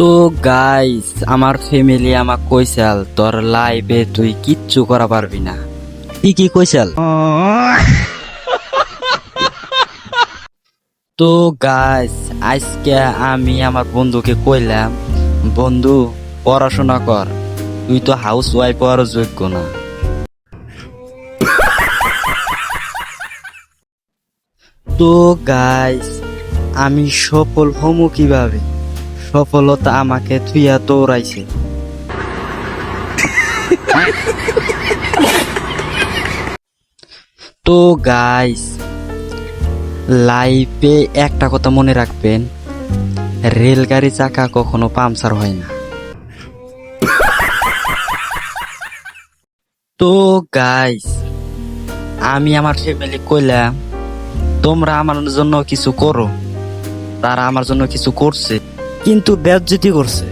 তো গাইস, আমার ফ্যামিলি আমাক কইছাল তোর লাইফে তুই কিচ্ছু করা পারবি না। কি কইছাল? তো গাইস, আজকে আমি আমার বন্ধুকে কইলাম, বন্ধু পড়াশোনা কর, তুই তো হাউস ওয়াইফ হওয়ার যোগ্য না। তো গাইস, আমি সফল হমু কিভাবে? সফলতা আমাকে থুইয়া দৌড়াইছে। তো গাইস, লাইফে একটা কথা মনে রাখবেন, রেলগাড়ি চাকা কখনো পাংচার হয় না। তো গাইস, আমি আমার ফ্যামিলি কইলাম তোমরা আমার জন্য কিছু করো। তারা আমার জন্য কিছু করছে, কিন্তু বেজ্জতি করছে।